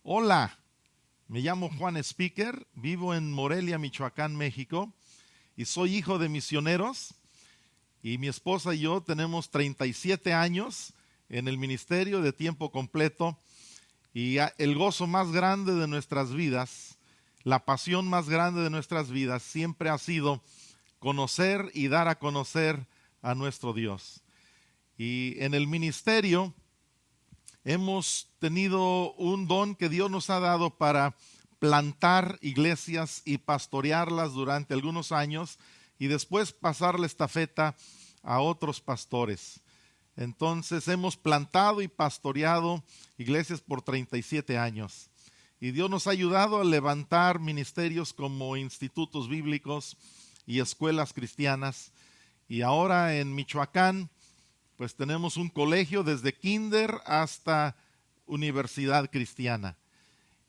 Hola, me llamo Juan Speaker, vivo en Morelia, Michoacán, México, y soy hijo de misioneros, y mi esposa y yo tenemos 37 años en el ministerio de tiempo completo, y el gozo más grande de nuestras vidas, la pasión más grande de nuestras vidas siempre ha sido conocer y dar a conocer a nuestro Dios. Y en el ministerio hemos tenido un don que Dios nos ha dado para plantar iglesias y pastorearlas durante algunos años y después pasar la estafeta a otros pastores. Entonces hemos plantado y pastoreado iglesias por 37 años. Y Dios nos ha ayudado a levantar ministerios como institutos bíblicos y escuelas cristianas. Y ahora en Michoacán, pues tenemos un colegio desde kinder hasta universidad cristiana.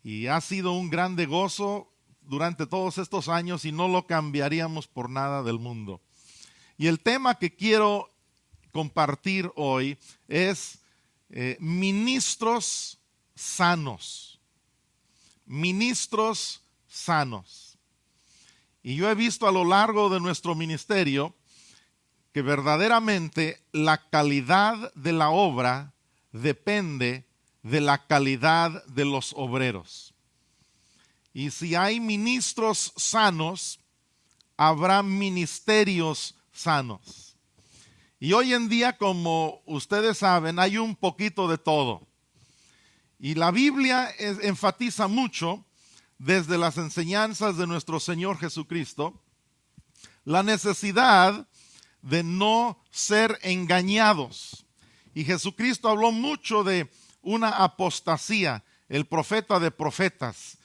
Y ha sido un grande gozo durante todos estos años y no lo cambiaríamos por nada del mundo. Y el tema que quiero compartir hoy es ministros sanos. Ministros sanos. Y yo he visto a lo largo de nuestro ministerio que verdaderamente la calidad de la obra depende de la calidad de los obreros. Y si hay ministros sanos, habrá ministerios sanos. Y hoy en día, como ustedes saben, hay un poquito de todo. Y la Biblia enfatiza mucho, desde las enseñanzas de nuestro Señor Jesucristo, la necesidad de no ser engañados. Y Jesucristo habló mucho de una apostasía, el profeta de profetas.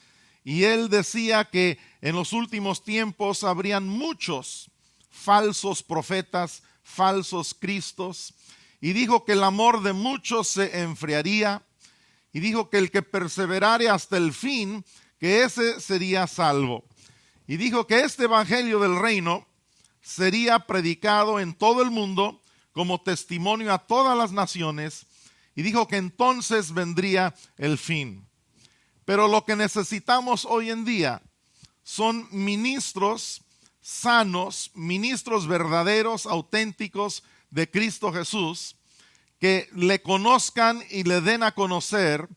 Y él decía que en los últimos tiempos habrían muchos falsos profetas, falsos cristos. Y dijo que el amor de muchos se enfriaría. Y dijo que el que perseverare hasta el fin, que ese sería salvo. Y dijo que este evangelio del reino sería predicado en todo el mundo como testimonio a todas las naciones, y dijo que entonces vendría el fin. Pero lo que necesitamos hoy en día son ministros sanos, ministros verdaderos, auténticos de Cristo Jesús, que le conozcan y le den a conocer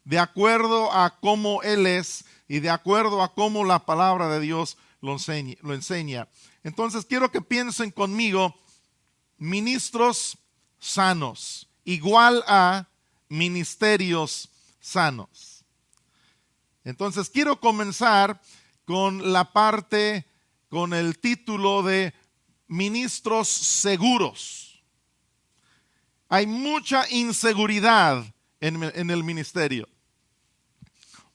de acuerdo a cómo Él es y de acuerdo a cómo la palabra de Dios lo enseña. Entonces quiero que piensen conmigo, ministros sanos, igual a ministerios sanos. Entonces quiero comenzar con la parte, con el título de ministros seguros. Hay mucha inseguridad en el ministerio.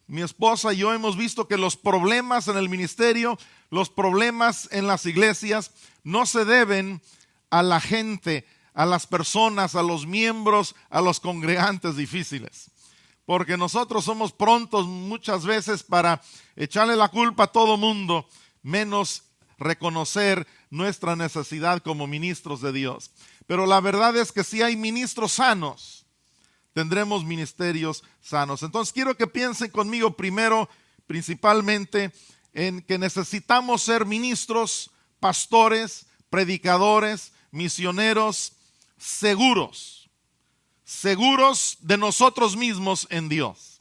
Mi esposa y yo hemos visto que los problemas en el ministerio, los problemas en las iglesias, no se deben a la gente, a las personas, a los miembros, a los congregantes difíciles. Porque nosotros somos prontos muchas veces para echarle la culpa a todo mundo, menos reconocer nuestra necesidad como ministros de Dios. Pero la verdad es que si hay ministros sanos, tendremos ministerios sanos. Entonces quiero que piensen conmigo primero, principalmente, en que necesitamos ser ministros, pastores, predicadores, misioneros seguros de nosotros mismos en Dios.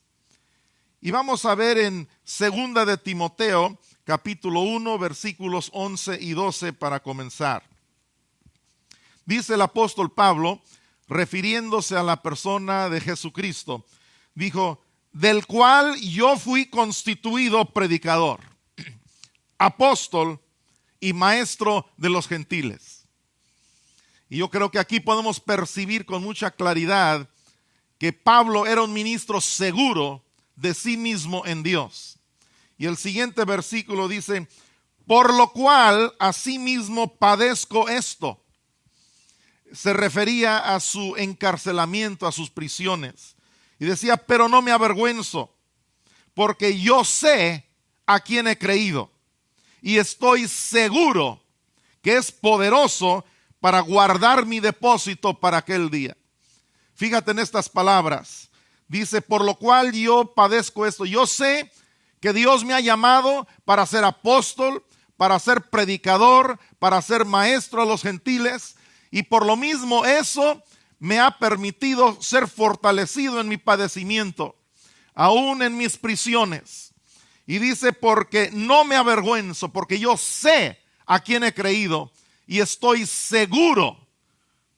Y vamos a ver en 2 de Timoteo, capítulo 1, versículos 11 y 12 para comenzar. Dice el apóstol Pablo, refiriéndose a la persona de Jesucristo, dijo, del cual yo fui constituido predicador, apóstol y maestro de los gentiles. Y yo creo que aquí podemos percibir con mucha claridad que Pablo era un ministro seguro de sí mismo en Dios. Y el siguiente versículo dice, por lo cual asimismo padezco esto. Se refería a su encarcelamiento, a sus prisiones. Y decía, pero no me avergüenzo, porque yo sé a quién he creído. Y estoy seguro que es poderoso para guardar mi depósito para aquel día. Fíjate en estas palabras. Dice, por lo cual yo padezco esto. Yo sé que Dios me ha llamado para ser apóstol, para ser predicador, para ser maestro a los gentiles, y por lo mismo eso me ha permitido ser fortalecido en mi padecimiento, aún en mis prisiones. Y dice, porque no me avergüenzo, porque yo sé a quién he creído y estoy seguro.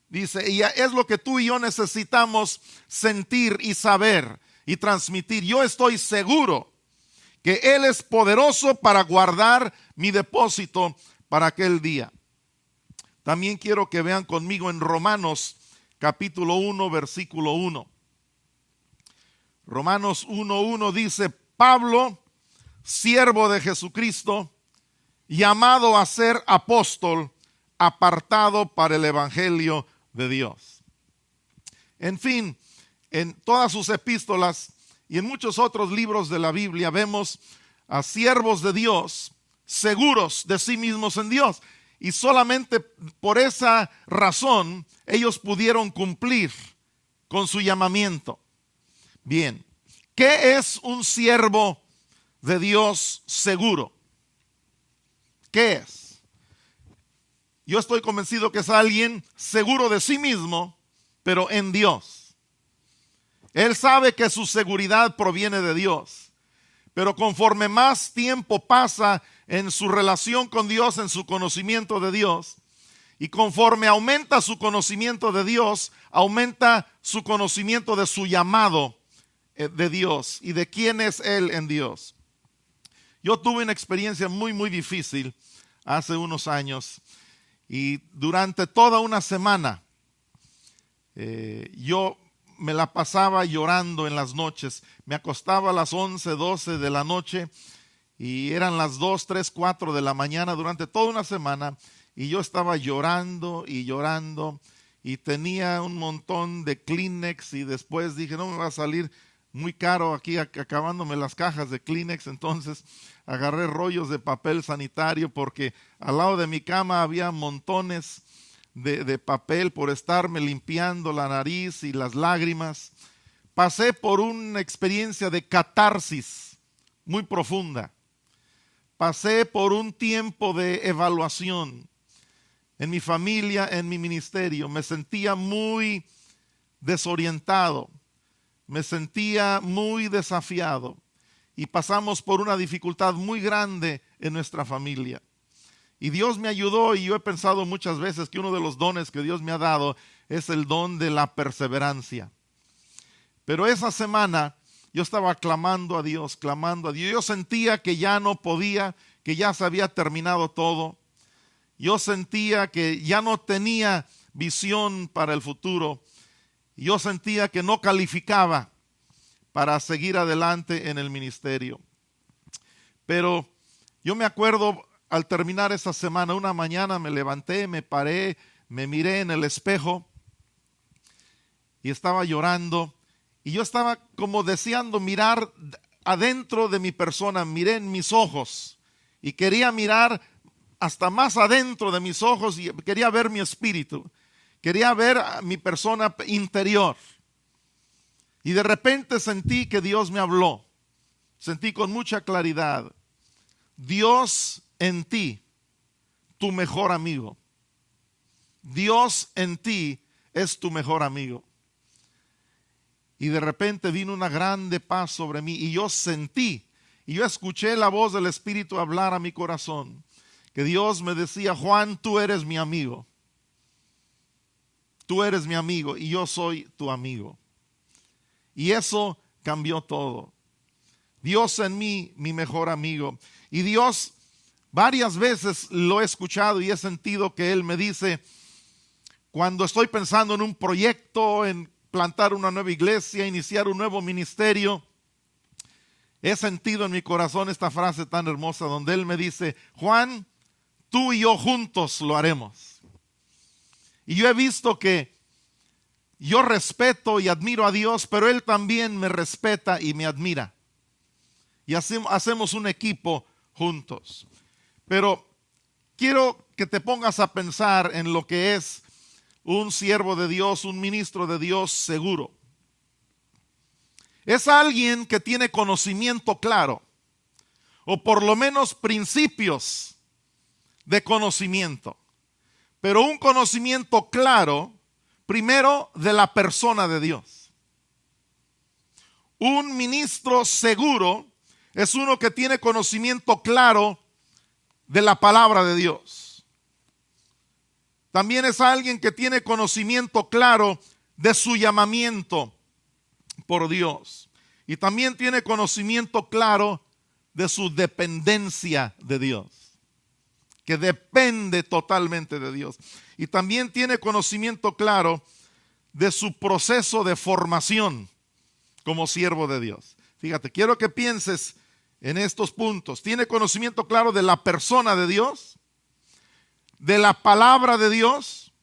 Dice, y es lo que tú y yo necesitamos sentir y saber y transmitir. Yo estoy seguro que Él es poderoso para guardar mi depósito para aquel día. También quiero que vean conmigo en Romanos capítulo 1, versículo 1. Romanos 1:1 dice, Pablo, siervo de Jesucristo, llamado a ser apóstol, apartado para el evangelio de Dios. En fin, en todas sus epístolas y en muchos otros libros de la Biblia vemos a siervos de Dios seguros de sí mismos en Dios. Y solamente por esa razón ellos pudieron cumplir con su llamamiento. Bien, ¿qué es un siervo de Dios seguro? ¿Qué es? Yo estoy convencido que es alguien seguro de sí mismo, pero en Dios. Él sabe que su seguridad proviene de Dios, pero conforme más tiempo pasa en su relación con Dios, en su conocimiento de Dios, y conforme aumenta su conocimiento de Dios, aumenta su conocimiento de su llamado de Dios y de quién es Él en Dios. Yo tuve una experiencia muy difícil hace unos años y durante toda una semana yo me la pasaba llorando en las noches. Me acostaba a las 11, 12 de la noche y eran las 2, 3, 4 de la mañana durante toda una semana y yo estaba llorando y llorando y tenía un montón de Kleenex y después dije, no me va a salir muy caro aquí acabándome las cajas de Kleenex. Entonces agarré rollos de papel sanitario porque al lado de mi cama había montones de papel por estarme limpiando la nariz y las lágrimas. Pasé por una experiencia de catarsis muy profunda. Pasé por un tiempo de evaluación en mi familia, en mi ministerio. Me sentía muy desorientado, me sentía muy desafiado y pasamos por una dificultad muy grande en nuestra familia. Y Dios me ayudó y yo he pensado muchas veces que uno de los dones que Dios me ha dado es el don de la perseverancia. Pero esa semana yo estaba clamando a Dios. Yo sentía que ya no podía, que ya se había terminado todo. Yo sentía que ya no tenía visión para el futuro. Yo sentía que no calificaba para seguir adelante en el ministerio. Pero yo me acuerdo al terminar esa semana, una mañana me levanté, me paré, me miré en el espejo y estaba llorando. Y yo estaba como deseando mirar adentro de mi persona, miré en mis ojos y quería mirar hasta más adentro de mis ojos y quería ver mi espíritu, quería ver a mi persona interior. Y de repente sentí que Dios me habló, sentí con mucha claridad, Dios en ti, tu mejor amigo. Dios en ti es tu mejor amigo. Y de repente vino una grande paz sobre mí y yo sentí, y yo escuché la voz del Espíritu hablar a mi corazón, que Dios me decía, Juan, tú eres mi amigo. Tú eres mi amigo y yo soy tu amigo. Y eso cambió todo. Dios en mí, mi mejor amigo. Y Dios varias veces lo he escuchado y he sentido que Él me dice, cuando estoy pensando en un proyecto, en plantar una nueva iglesia, iniciar un nuevo ministerio, he sentido en mi corazón esta frase tan hermosa donde Él me dice, Juan, tú y yo juntos lo haremos. Y yo he visto que yo respeto y admiro a Dios, pero Él también me respeta y me admira. Y hacemos un equipo juntos. Pero quiero que te pongas a pensar en lo que es un siervo de Dios, un ministro de Dios seguro. Es alguien que tiene conocimiento claro, o por lo menos principios de conocimiento, pero un conocimiento claro, primero, de la persona de Dios. Un ministro seguro es uno que tiene conocimiento claro de la palabra de Dios. También es alguien que tiene conocimiento claro de su llamamiento por Dios. Y también tiene conocimiento claro de su dependencia de Dios, que depende totalmente de Dios. Y también tiene conocimiento claro de su proceso de formación como siervo de Dios. Fíjate, quiero que pienses en estos puntos. Tiene conocimiento claro de la persona de Dios, de la palabra de Dios,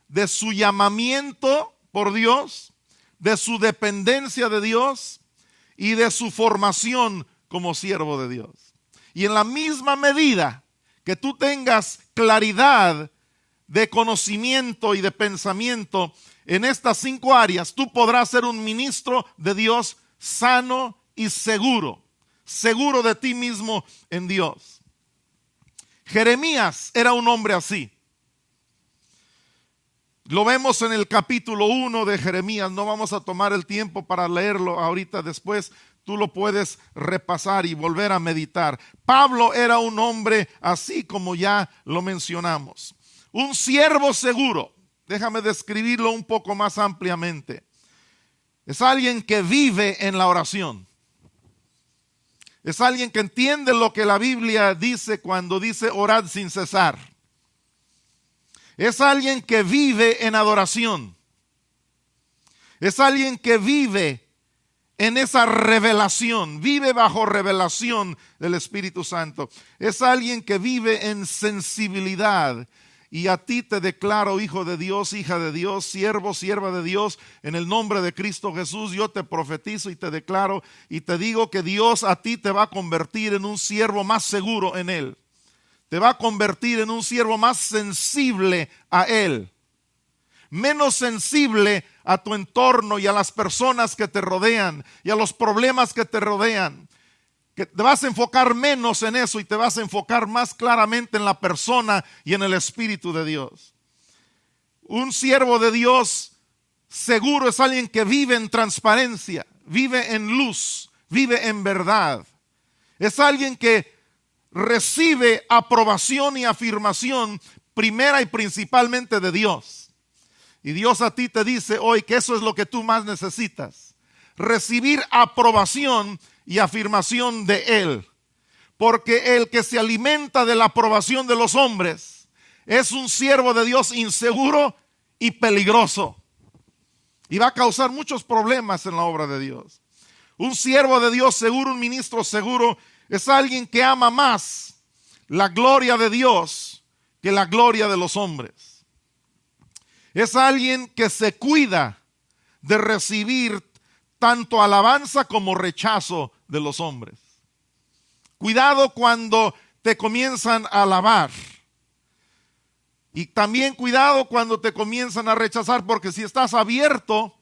de su llamamiento por Dios, de su dependencia de Dios y de su formación como siervo de Dios. Y en la misma medida que tú tengas claridad de conocimiento y de pensamiento en estas 5 áreas, tú podrás ser un ministro de Dios sano y seguro de ti mismo en Dios. Jeremías era un hombre así. Lo vemos en el capítulo 1 de Jeremías. No vamos a tomar el tiempo para leerlo ahorita. Después tú lo puedes repasar y volver a meditar. Pablo era un hombre así, como ya lo mencionamos. Un siervo seguro. Déjame describirlo un poco más ampliamente. Es alguien que vive en la oración. Es alguien que entiende lo que la Biblia dice cuando dice orad sin cesar. Es alguien que vive en adoración. Es alguien que vive en esa revelación, vive bajo revelación del Espíritu Santo. Es alguien que vive en sensibilidad. Y a ti te declaro, hijo de Dios, hija de Dios, siervo, sierva de Dios, en el nombre de Cristo Jesús, yo te profetizo y te declaro y te digo que Dios a ti te va a convertir en un siervo más seguro en Él. Te va a convertir en un siervo más sensible a Él, menos sensible a tu entorno y a las personas que te rodean y a los problemas que te rodean. Que te vas a enfocar menos en eso y te vas a enfocar más claramente en la persona y en el Espíritu de Dios. Un siervo de Dios seguro es alguien que vive en transparencia, vive en luz, vive en verdad. Es alguien que recibe aprobación y afirmación primera y principalmente de Dios. Y Dios a ti te dice hoy que eso es lo que tú más necesitas. Recibir aprobación y afirmación de Él. Porque el que se alimenta de la aprobación de los hombres es un siervo de Dios inseguro y peligroso. Y va a causar muchos problemas en la obra de Dios. Un siervo de Dios seguro, un ministro seguro, es alguien que ama más la gloria de Dios que la gloria de los hombres. Es alguien que se cuida de recibir tanto alabanza como rechazo de los hombres. Cuidado cuando te comienzan a alabar. Y también cuidado cuando te comienzan a rechazar, porque si estás abierto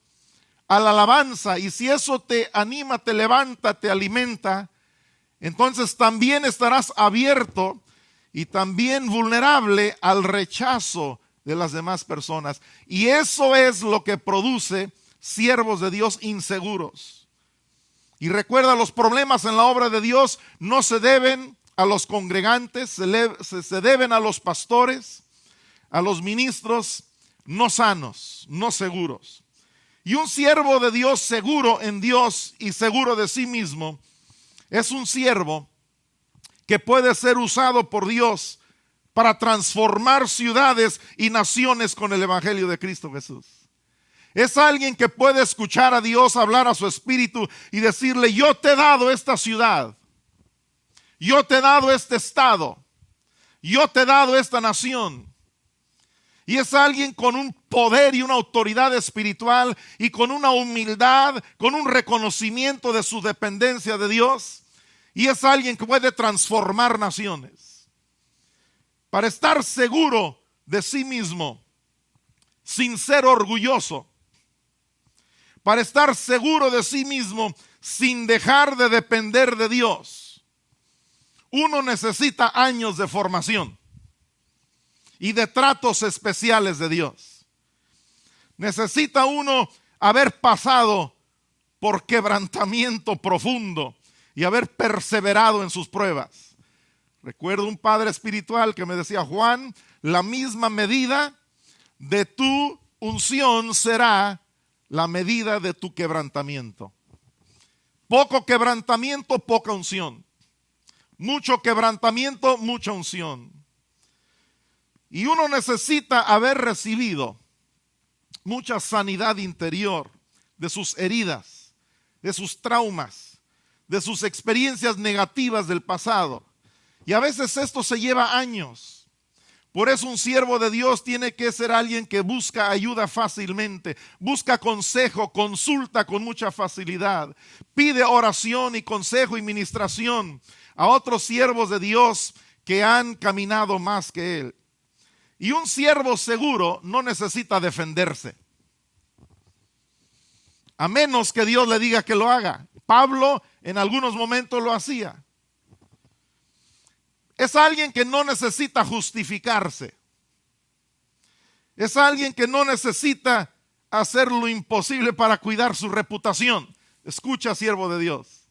a la alabanza y si eso te anima, te levanta, te alimenta, entonces también estarás abierto y también vulnerable al rechazo de las demás personas. Y eso es lo que produce siervos de Dios inseguros. Y recuerda, los problemas en la obra de Dios no se deben a los congregantes, se deben a los pastores, a los ministros no sanos, no seguros. Y un siervo de Dios seguro en Dios y seguro de sí mismo es un siervo que puede ser usado por Dios para transformar ciudades y naciones con el Evangelio de Cristo Jesús. Es alguien que puede escuchar a Dios hablar a su espíritu y decirle: yo te he dado esta ciudad, yo te he dado este estado, yo te he dado esta nación. Y es alguien con un poder y una autoridad espiritual y con una humildad, con un reconocimiento de su dependencia de Dios. Y es alguien que puede transformar naciones. Para estar seguro de sí mismo, sin ser orgulloso. Para estar seguro de sí mismo, sin dejar de depender de Dios, uno necesita años de formación y de tratos especiales de Dios. Necesita uno haber pasado por quebrantamiento profundo y haber perseverado en sus pruebas. Recuerdo un padre espiritual que me decía: Juan, la misma medida de tu unción será la medida de tu quebrantamiento. Poco quebrantamiento, poca unción. Mucho quebrantamiento, mucha unción. Y uno necesita haber recibido mucha sanidad interior de sus heridas, de sus traumas, de sus experiencias negativas del pasado. Y a veces esto se lleva años. Por eso un siervo de Dios tiene que ser alguien que busca ayuda fácilmente, busca consejo, consulta con mucha facilidad, pide oración y consejo y ministración a otros siervos de Dios que han caminado más que él. Y un siervo seguro no necesita defenderse, a menos que Dios le diga que lo haga. Pablo en algunos momentos lo hacía. Es alguien que no necesita justificarse. Es alguien que no necesita hacer lo imposible para cuidar su reputación. Escucha, siervo de Dios.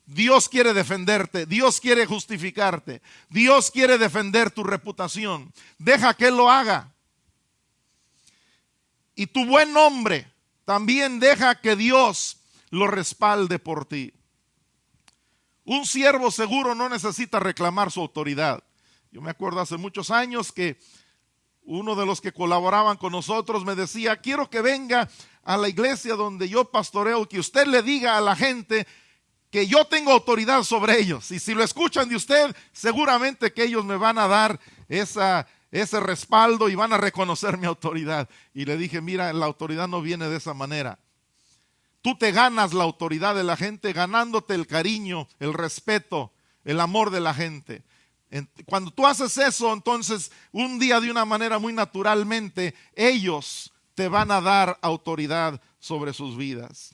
Dios quiere defenderte, Dios quiere justificarte, Dios quiere defender tu reputación. Deja que Él lo haga. Y tu buen nombre también deja que Dios lo respalde por ti. Un siervo seguro no necesita reclamar su autoridad. Yo me acuerdo hace muchos años que uno de los que colaboraban con nosotros me decía: quiero que venga a la iglesia donde yo pastoreo, que usted le diga a la gente que yo tengo autoridad sobre ellos. Y si lo escuchan de usted, seguramente que ellos me van a dar ese respaldo y van a reconocer mi autoridad. Y le dije: mira, la autoridad no viene de esa manera. Tú te ganas la autoridad de la gente ganándote el cariño, el respeto, el amor de la gente. Cuando tú haces eso, entonces un día de una manera muy naturalmente ellos te van a dar autoridad sobre sus vidas.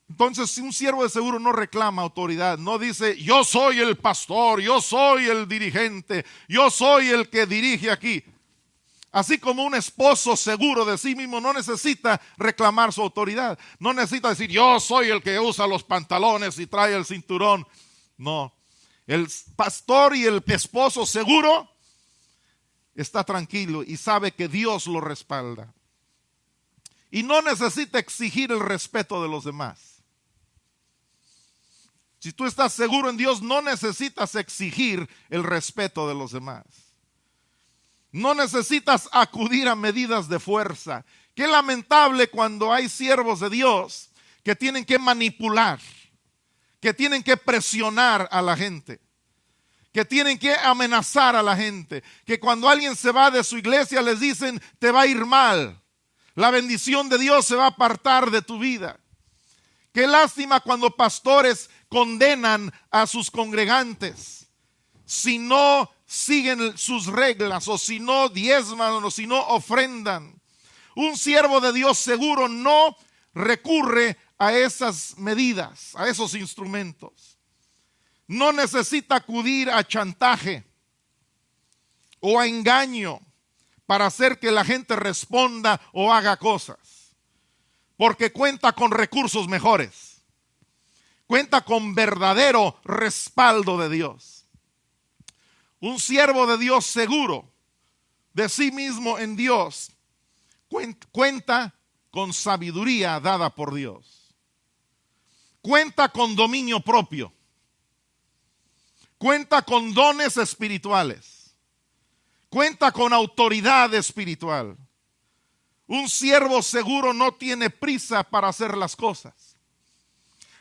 Entonces, si un siervo de seguro no reclama autoridad, no dice: yo soy el pastor, yo soy el dirigente, yo soy el que dirige aquí. Así como un esposo seguro de sí mismo no necesita reclamar su autoridad. No necesita decir: yo soy el que usa los pantalones y trae el cinturón. No. El pastor y el esposo seguro está tranquilo y sabe que Dios lo respalda. Y no necesita exigir el respeto de los demás. Si tú estás seguro en Dios, no necesitas exigir el respeto de los demás. No necesitas acudir a medidas de fuerza. Qué lamentable cuando hay siervos de Dios que tienen que manipular, que tienen que presionar a la gente, que tienen que amenazar a la gente, que cuando alguien se va de su iglesia les dicen: te va a ir mal, la bendición de Dios se va a apartar de tu vida. Qué lástima cuando pastores condenan a sus congregantes si no siguen sus reglas, o si no diezman, o si no ofrendan. Un siervo de Dios seguro no recurre a esas medidas, a esos instrumentos. No necesita acudir a chantaje o a engaño para hacer que la gente responda o haga cosas, porque cuenta con recursos mejores. Cuenta con verdadero respaldo de Dios. Un siervo de Dios seguro de sí mismo en Dios cuenta con sabiduría dada por Dios. Cuenta con dominio propio. Cuenta con dones espirituales. Cuenta con autoridad espiritual. Un siervo seguro no tiene prisa para hacer las cosas.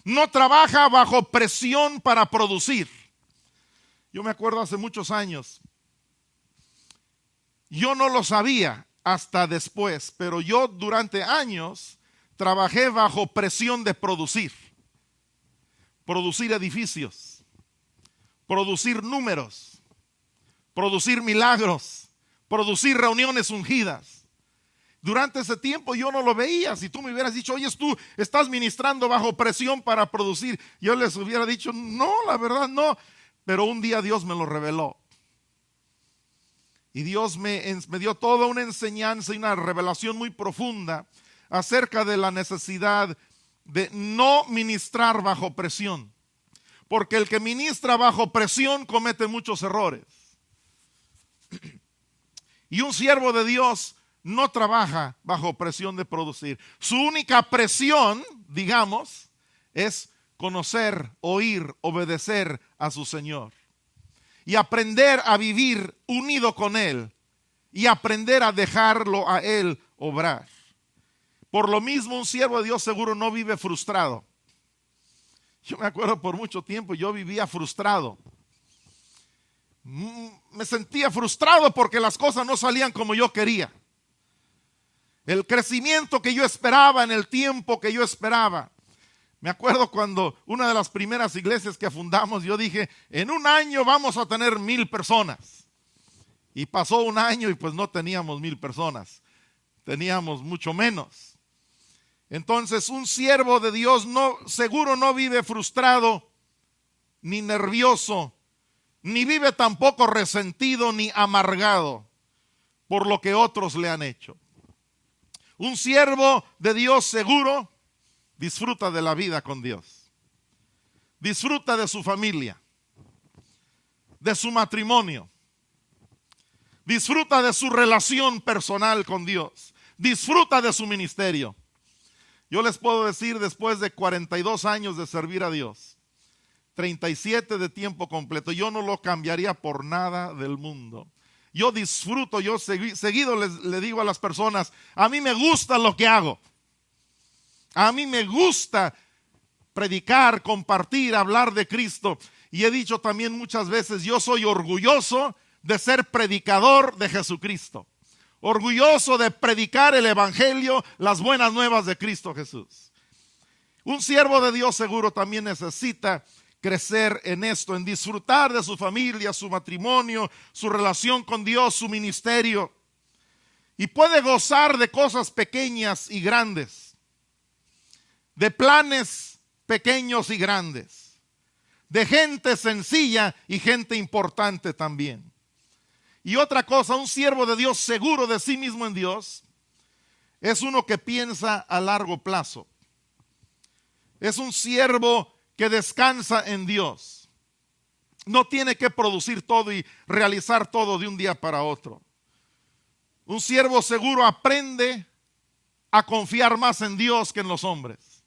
No trabaja bajo presión para producir. Yo me acuerdo hace muchos años, yo no lo sabía hasta después, pero yo durante años trabajé bajo presión de producir edificios, producir números, producir milagros, producir reuniones ungidas. Durante ese tiempo yo no lo veía. Si tú me hubieras dicho, oye, tú estás ministrando bajo presión para producir, yo les hubiera dicho, no, la verdad no. Pero un día Dios me lo reveló. Y Dios me dio toda una enseñanza y una revelación muy profunda acerca de la necesidad de no ministrar bajo presión. Porque el que ministra bajo presión comete muchos errores. Y un siervo de Dios no trabaja bajo presión de producir. Su única presión, digamos, es conocer, oír, obedecer a su Señor. Y aprender a vivir unido con Él. Y aprender a dejarlo a Él obrar. Por lo mismo, un siervo de Dios seguro no vive frustrado. Yo me acuerdo por mucho tiempo, yo vivía frustrado. Me sentía frustrado porque las cosas no salían como yo quería. El crecimiento que yo esperaba en el tiempo que yo esperaba. Me acuerdo cuando una de las primeras iglesias que fundamos, yo dije, en un año vamos a tener 1000 personas. Y pasó un año y pues no teníamos 1000 personas. Teníamos mucho menos. Entonces un siervo de Dios seguro no vive frustrado, ni nervioso, ni vive tampoco resentido, ni amargado por lo que otros le han hecho. Un siervo de Dios seguro disfruta de la vida con Dios. Disfruta de su familia, de su matrimonio. Disfruta de su relación personal con Dios. Disfruta de su ministerio. Yo les puedo decir, después de 42 años de servir a Dios, 37 de tiempo completo, yo no lo cambiaría por nada del mundo. Yo disfruto, yo seguido le digo a las personas, a mí me gusta lo que hago. A mí me gusta predicar, compartir, hablar de Cristo. Y he dicho también muchas veces, yo soy orgulloso de ser predicador de Jesucristo. Orgulloso de predicar el evangelio, las buenas nuevas de Cristo Jesús. Un siervo de Dios seguro también necesita crecer en esto, en disfrutar de su familia, su matrimonio, su relación con Dios, su ministerio. Y puede gozar de cosas pequeñas y grandes, de planes pequeños y grandes, de gente sencilla y gente importante también. Y otra cosa, un siervo de Dios seguro de sí mismo en Dios es uno que piensa a largo plazo. Es un siervo que descansa en Dios. No tiene que producir todo y realizar todo de un día para otro. Un siervo seguro aprende a confiar más en Dios que en los hombres.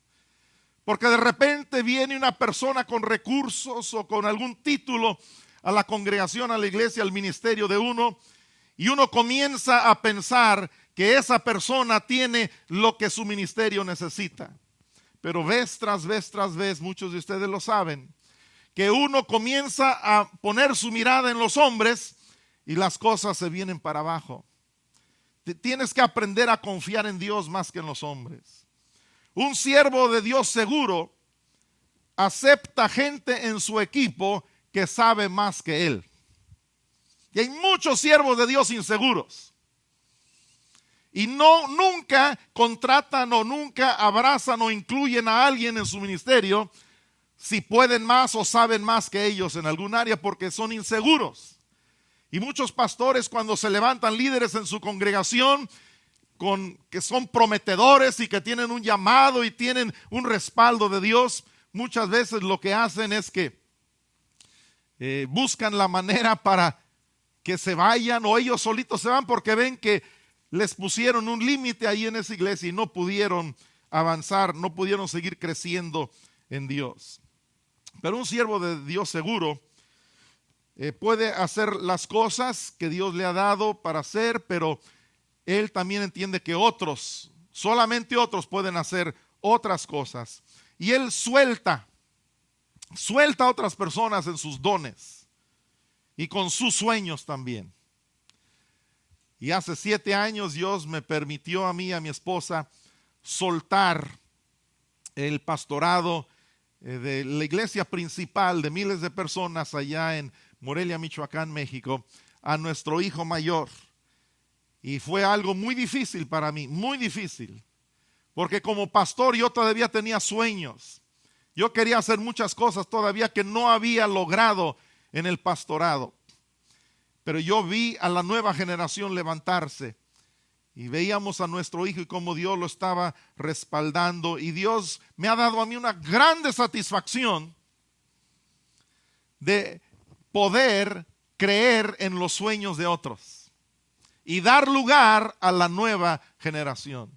Porque de repente viene una persona con recursos o con algún título a la congregación, a la iglesia, al ministerio de uno, y uno comienza a pensar que esa persona tiene lo que su ministerio necesita. Pero vez tras vez, muchos de ustedes lo saben, que uno comienza a poner su mirada en los hombres y las cosas se vienen para abajo. Tienes que aprender a confiar en Dios más que en los hombres. Un siervo de Dios seguro acepta gente en su equipo que sabe más que él. Y hay muchos siervos de Dios inseguros. Y nunca contratan o nunca abrazan o incluyen a alguien en su ministerio si pueden más o saben más que ellos en algún área, porque son inseguros. Y muchos pastores, cuando se levantan líderes en su congregación que son prometedores y que tienen un llamado y tienen un respaldo de Dios, muchas veces lo que hacen es que buscan la manera para que se vayan, o ellos solitos se van porque ven que les pusieron un límite ahí en esa iglesia y no pudieron avanzar, no pudieron seguir creciendo en Dios. Pero un siervo de Dios seguro puede hacer las cosas que Dios le ha dado para hacer, pero él también entiende que solamente otros pueden hacer otras cosas. Y él suelta a otras personas en sus dones y con sus sueños también. Y hace 7 años Dios me permitió a mí y a mi esposa soltar el pastorado de la iglesia principal de miles de personas allá en Morelia, Michoacán, México, a nuestro hijo mayor. Y fue algo muy difícil para mí, muy difícil. Porque como pastor yo todavía tenía sueños. Yo quería hacer muchas cosas todavía que no había logrado en el pastorado. Pero yo vi a la nueva generación levantarse. Y veíamos a nuestro hijo y cómo Dios lo estaba respaldando. Y Dios me ha dado a mí una grande satisfacción de poder creer en los sueños de otros y dar lugar a la nueva generación.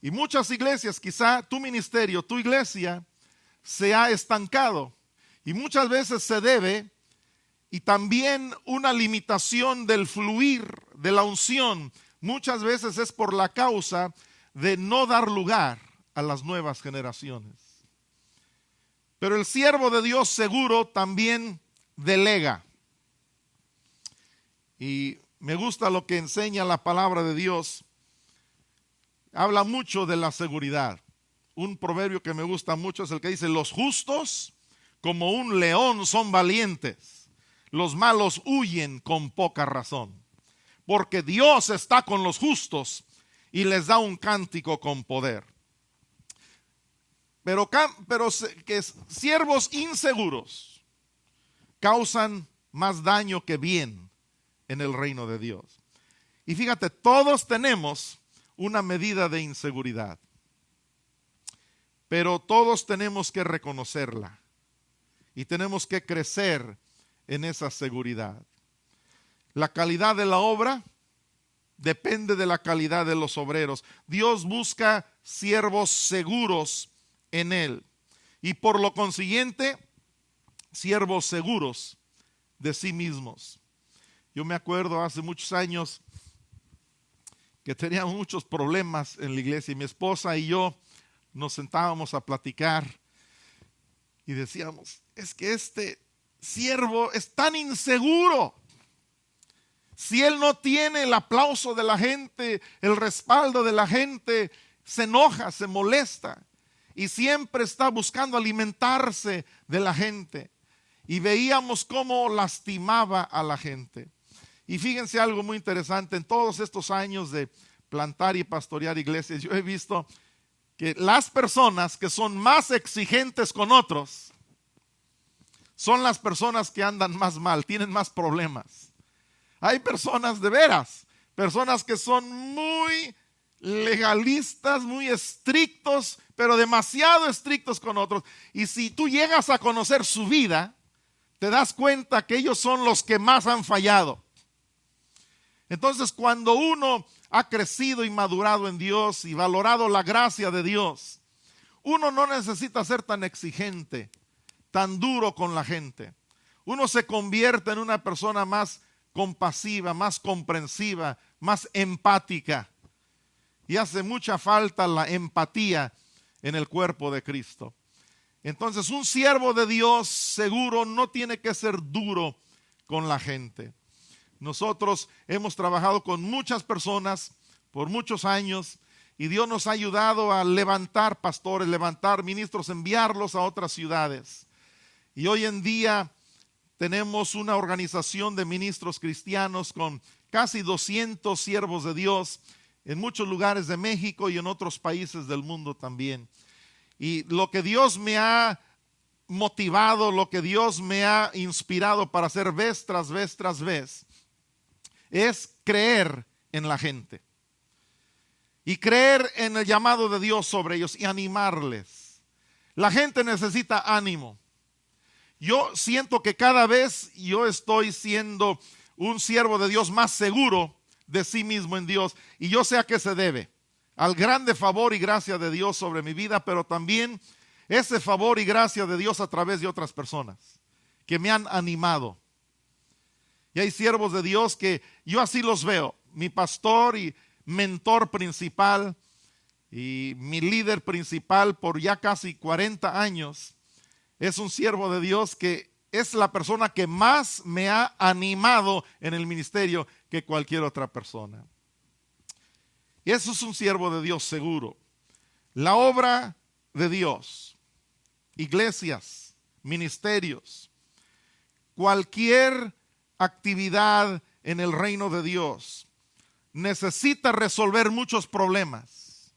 Y muchas iglesias, quizá tu ministerio, tu iglesia, se ha estancado. Y muchas veces se debe, y también una limitación del fluir, de la unción, muchas veces es por la causa de no dar lugar a las nuevas generaciones. Pero el siervo de Dios seguro también delega. Y me gusta lo que enseña la palabra de Dios. Habla mucho de la seguridad. Un proverbio que me gusta mucho es el que dice: los justos como un león son valientes, los malos huyen con poca razón. Porque Dios está con los justos y les da un cántico con poder. Pero que siervos inseguros causan más daño que bien en el reino de Dios. Y fíjate, todos tenemos una medida de inseguridad, pero todos tenemos que reconocerla y tenemos que crecer en esa seguridad. La calidad de la obra depende de la calidad de los obreros. Dios busca siervos seguros en Él y por lo consiguiente siervos seguros de sí mismos. Yo me acuerdo hace muchos años que teníamos muchos problemas en la iglesia y mi esposa y yo nos sentábamos a platicar y decíamos: es que este siervo es tan inseguro. Si él no tiene el aplauso de la gente, el respaldo de la gente, se enoja, se molesta y siempre está buscando alimentarse de la gente. Y veíamos cómo lastimaba a la gente. Y fíjense algo muy interesante, en todos estos años de plantar y pastorear iglesias, yo he visto que las personas que son más exigentes con otros son las personas que andan más mal, tienen más problemas. Hay personas de veras, personas que son muy legalistas, muy estrictos, pero demasiado estrictos con otros. Y si tú llegas a conocer su vida, te das cuenta que ellos son los que más han fallado. Entonces, cuando uno ha crecido y madurado en Dios y valorado la gracia de Dios, uno no necesita ser tan exigente, tan duro con la gente. Uno se convierte en una persona más compasiva, más comprensiva, más empática. Y hace mucha falta la empatía en el cuerpo de Cristo. Entonces, un siervo de Dios seguro no tiene que ser duro con la gente. Nosotros hemos trabajado con muchas personas por muchos años y Dios nos ha ayudado a levantar pastores, levantar ministros, enviarlos a otras ciudades. Y hoy en día tenemos una organización de ministros cristianos con casi 200 siervos de Dios en muchos lugares de México y en otros países del mundo también. Y lo que Dios me ha motivado, lo que Dios me ha inspirado para hacer vez tras vez tras vez, es creer en la gente y creer en el llamado de Dios sobre ellos y animarles. La gente necesita ánimo. Yo siento que cada vez yo estoy siendo un siervo de Dios más seguro de sí mismo en Dios, y yo sé a qué se debe: al grande favor y gracia de Dios sobre mi vida, pero también ese favor y gracia de Dios a través de otras personas que me han animado. Y hay siervos de Dios que yo así los veo. Mi pastor y mentor principal y mi líder principal por ya casi 40 años es un siervo de Dios que es la persona que más me ha animado en el ministerio que cualquier otra persona. Y eso es un siervo de Dios seguro. La obra de Dios, iglesias, ministerios, cualquier actividad en el reino de Dios necesita resolver muchos problemas.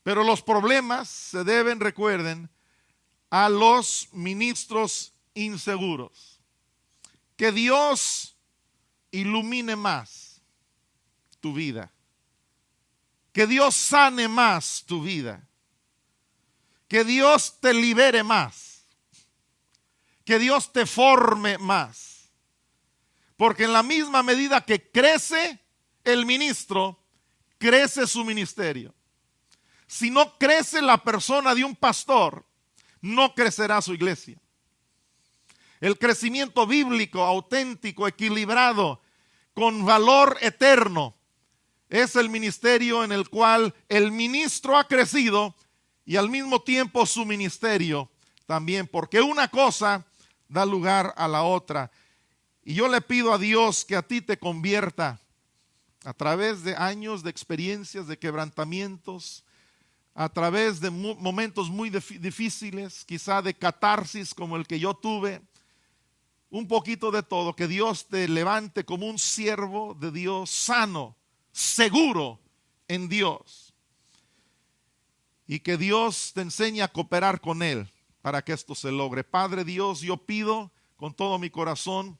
Pero los problemas se deben, recuerden, a los ministros inseguros. Que Dios ilumine más tu vida. Que Dios sane más tu vida. Que Dios te libere más. Que Dios te forme más. Porque en la misma medida que crece el ministro, crece su ministerio. Si no crece la persona de un pastor, no crecerá su iglesia. El crecimiento bíblico, auténtico, equilibrado, con valor eterno, es el ministerio en el cual el ministro ha crecido y al mismo tiempo su ministerio también, porque una cosa da lugar a la otra. Y yo le pido a Dios que a ti te convierta a través de años de experiencias, de quebrantamientos, a través de momentos muy difíciles, quizá de catarsis como el que yo tuve, un poquito de todo, que Dios te levante como un siervo de Dios sano, seguro en Dios, y que Dios te enseñe a cooperar con Él para que esto se logre. Padre Dios, yo pido con todo mi corazón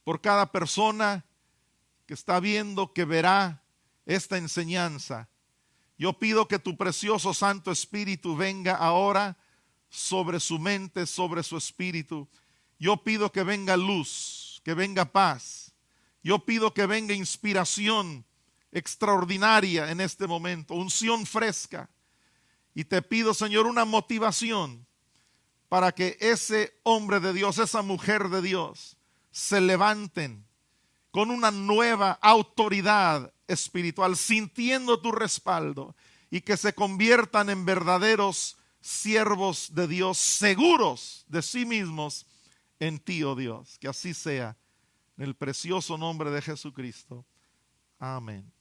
por cada persona que está viendo, que verá esta enseñanza. Yo pido que tu precioso Santo Espíritu venga ahora sobre su mente, sobre su espíritu. Yo pido que venga luz, que venga paz. Yo pido que venga inspiración extraordinaria en este momento, unción fresca. Y te pido, Señor, una motivación para que ese hombre de Dios, esa mujer de Dios, se levanten con una nueva autoridad espiritual, sintiendo tu respaldo, y que se conviertan en verdaderos siervos de Dios, seguros de sí mismos en ti, oh Dios. Que así sea, en el precioso nombre de Jesucristo. Amén.